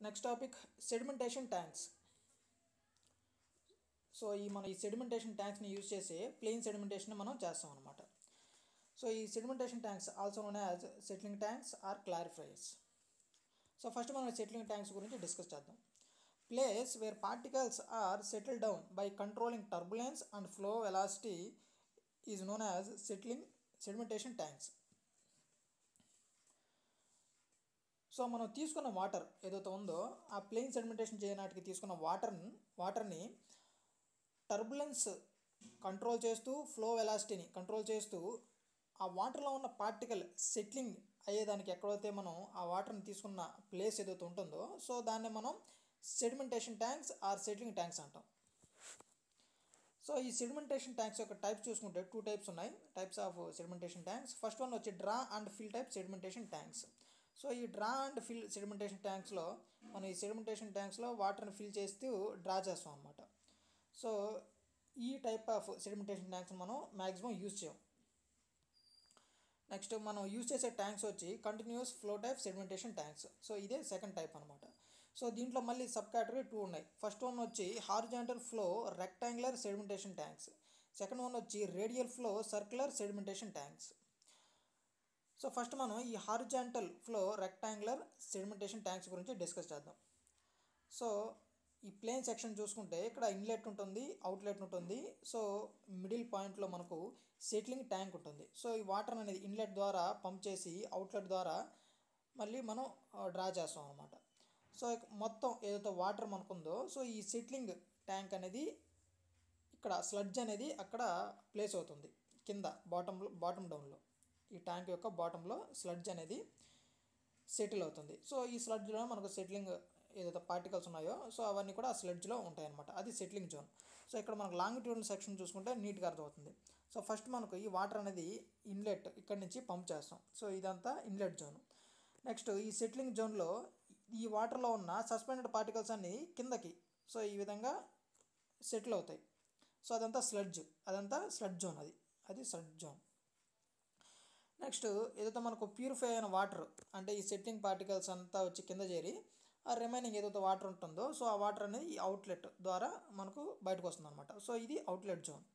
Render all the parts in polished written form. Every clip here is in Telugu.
Next topic sedimentation tanks. So మన ఈ సెడిమెంటేషన్ ట్యాంక్స్ని యూజ్ చేసి ప్లెయిన్ సెడిమెంటేషన్ మనం చేస్తాం అనమాట. సో ఈ sedimentation tanks also known as settling tanks or clarifiers. So first మనం సెటిలింగ్ ట్యాంక్స్ గురించి డిస్కస్ చేద్దాం. Place where particles are settle down by controlling turbulence and flow velocity is known as sedimentation tanks. So మనం తీసుకున్న వాటర్ ఏదైతే ఉందో ఆ ప్లెయిన్ సెడిమెంటేషన్ చేయడానికి తీసుకున్న వాటర్ని టర్బులెన్స్ కంట్రోల్ చేస్తూ ఫ్లో వెలాసిటీని కంట్రోల్ చేస్తూ ఆ వాటర్లో ఉన్న పార్టికల్ సెటిలింగ్ అయ్యేదానికి ఎక్కడైతే మనం ఆ వాటర్ని తీసుకున్న ప్లేస్ ఏదైతే ఉంటుందో సో దాన్ని మనం sedimentation tanks or settling tanks అంటాం. సో ఈ సెడిమెంటేషన్ ట్యాంక్స్ యొక్క టైప్స్ చూసుకుంటే 2 టైప్స్ ఉన్నాయి, types of sedimentation tanks. First one వచ్చి draw and fill type sedimentation tanks. So ఈ డ్రా అండ్ ఫిల్ సెడిమెంటేషన్ ట్యాంక్స్లో మనం ఈ సెడిమెంటేషన్ ట్యాంక్స్లో వాటర్ని ఫిల్ చేస్తూ డ్రా చేస్తాం అనమాట. సో ఈ టైప్ ఆఫ్ సెడిమెంటేషన్ ట్యాంక్స్ మనం మ్యాక్సిమం యూజ్ చేయం. నెక్స్ట్ మనం యూజ్ చేసే ట్యాంక్స్ వచ్చి continuous flow type sedimentation tanks. So ఇదే సెకండ్ టైప్ అనమాట. సో దీంట్లో మళ్ళీ సబ్ కేటగిరీ 2 ఉన్నాయి. ఫస్ట్ వన్ వచ్చి horizontal flow rectangular sedimentation tanks. Second one వచ్చి radial flow circular sedimentation tanks. So first మనం ఈ horizontal flow rectangular sedimentation tanks గురించి డిస్కస్ చేద్దాం. సో ఈ ప్లేన్ సెక్షన్ చూసుకుంటే ఇక్కడ ఇన్లెట్ ఉంటుంది, అవుట్లెట్ ఉంటుంది. సో మిడిల్ పాయింట్లో మనకు సెటిలింగ్ ట్యాంక్ ఉంటుంది. సో ఈ వాటర్ అనేది ఇన్లెట్ ద్వారా పంప్ చేసి అవుట్లెట్ ద్వారా మళ్ళీ మనం డ్రా చేస్తాం అనమాట. సో మొత్తం ఏదైతే వాటర్ మనకుందో సో ఈ సెటిలింగ్ ట్యాంక్ అనేది ఇక్కడ స్లడ్జ్ అనేది అక్కడ ప్లేస్ అవుతుంది కింద బాటమ్ డౌన్లో. ఈ ట్యాంక్ యొక్క బాటంలో స్లడ్జ్ అనేది సెటిల్ అవుతుంది. సో ఈ స్లడ్జ్లో మనకు సెటిలింగ్ ఏదైతే పార్టికల్స్ ఉన్నాయో సో అవన్నీ కూడా ఆ స్లడ్జ్లో ఉంటాయన్నమాట. అది సెటిలింగ్ జోన్. సో ఇక్కడ మనకు లాంగిట్యూడల్ సెక్షన్ చూసుకుంటే నీట్గా అర్థమవుతుంది. సో ఫస్ట్ మనకు ఈ వాటర్ అనేది ఇన్లెట్ ఇక్కడ నుంచి పంప్ చేస్తాం. సో ఇదంతా ఇన్లెట్ జోన్. నెక్స్ట్ ఈ సెటిలింగ్ జోన్లో ఈ వాటర్లో ఉన్న సస్పెండెడ్ పార్టికల్స్ అన్నీ కిందకి సో ఈ విధంగా సెటిల్ అవుతాయి. సో అదంతా స్లడ్జ్ జోన్. అది స్లడ్జ్ జోన్. నెక్స్ట్ ఏదైతే మనకు ప్యూరిఫై అయిన వాటర్ అంటే ఈ సెటిలింగ్ పార్టికల్స్ అంతా వచ్చి కింద చేరి ఆ రిమైనింగ్ ఏదైతే వాటర్ ఉంటుందో సో ఆ వాటర్ అనేది ఈ అవుట్లెట్ ద్వారా మనకు బయటకు వస్తుంది అనమాట. సో ఇది అవుట్లెట్ జోన్.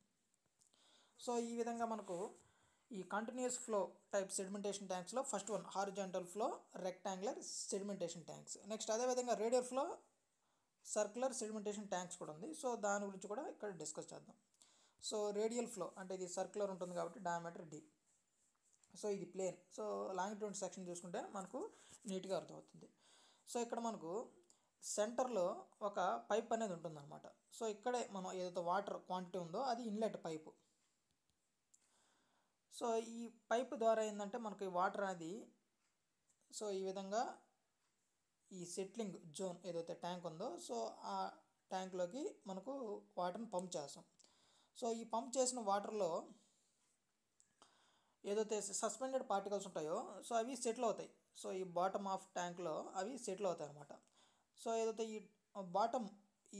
సో ఈ విధంగా మనకు ఈ కంటిన్యూస్ ఫ్లో టైప్ సెడిమెంటేషన్ ట్యాంక్స్లో first one horizontal flow rectangular sedimentation tanks. Next అదేవిధంగా radial flow circular sedimentation tanks కూడా ఉంది. సో దాని గురించి కూడా ఇక్కడ డిస్కస్ చేద్దాం. సో రేడియల్ ఫ్లో అంటే ఇది సర్క్యులర్ ఉంటుంది కాబట్టి డయామీటర్ d. సో ఇది ప్లేన్. సో లాంగిట్యూడ్ సెక్షన్ చూసుకుంటే మనకు నీట్గా అర్థమవుతుంది. సో ఇక్కడ మనకు సెంటర్లో ఒక పైప్ అనేది ఉంటుందన్నమాట. సో ఇక్కడే మనం ఏదైతే వాటర్ క్వాంటిటీ ఉందో అది ఇన్లెట్ పైపు. సో ఈ పైప్ ద్వారా ఏంటంటే మనకు ఈ వాటర్ అనేది సో ఈ విధంగా ఈ సెటిలింగ్ జోన్ ఏదైతే ట్యాంక్ ఉందో సో ఆ ట్యాంక్లోకి మనకు వాటర్ని పంప్ చేస్తాం. సో ఈ పంప్ చేసిన వాటర్లో ఏదైతే సస్పెండెడ్ పార్టికల్స్ ఉంటాయో సో అవి సెటిల్ అవుతాయి. సో ఈ బాటమ్ ఆఫ్ ట్యాంక్లో అవి సెటిల్ అవుతాయి అనమాట. సో ఏదైతే ఈ బాటమ్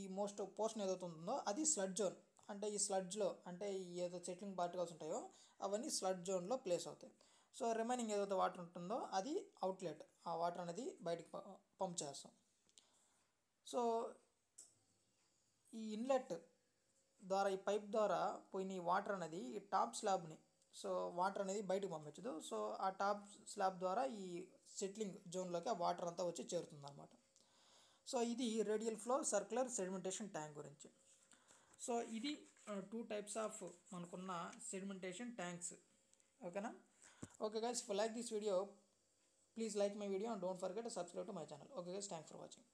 ఈ మోస్ట్ పోర్షన్ ఏదైతే ఉంటుందో అది స్లడ్జ్ జోన్. అంటే ఈ స్లడ్జ్లో అంటే ఏదో సెటిలింగ్ పార్టికల్స్ ఉంటాయో అవన్నీ స్లడ్జ్ జోన్లో ప్లేస్ అవుతాయి. సో రిమైనింగ్ ఏదైతే వాటర్ ఉంటుందో అది అవుట్లెట్. ఆ వాటర్ అనేది బయటికి పంప్ చేస్తాం. సో ఈ ఇన్లెట్ ద్వారా ఈ పైప్ ద్వారా పోయిన ఈ వాటర్ అనేది ఈ టాప్ స్లాబ్ని సో వాటర్ అనేది బయటకు పంపించదు. సో ఆ టాప్ స్లాబ్ ద్వారా ఈ సెటిలింగ్ జోన్లోకి ఆ వాటర్ అంతా వచ్చి చేరుతుంది అనమాట. సో ఇది radial flow circular sedimentation tank గురించి. సో ఇది 2 టైప్స్ ఆఫ్ మనకున్న సెడిమెంటేషన్ ట్యాంక్స్. ఓకేనా? Okay guys, if you like this video please like my video and don't forget to subscribe to my channel. Okay guys, thanks for watching.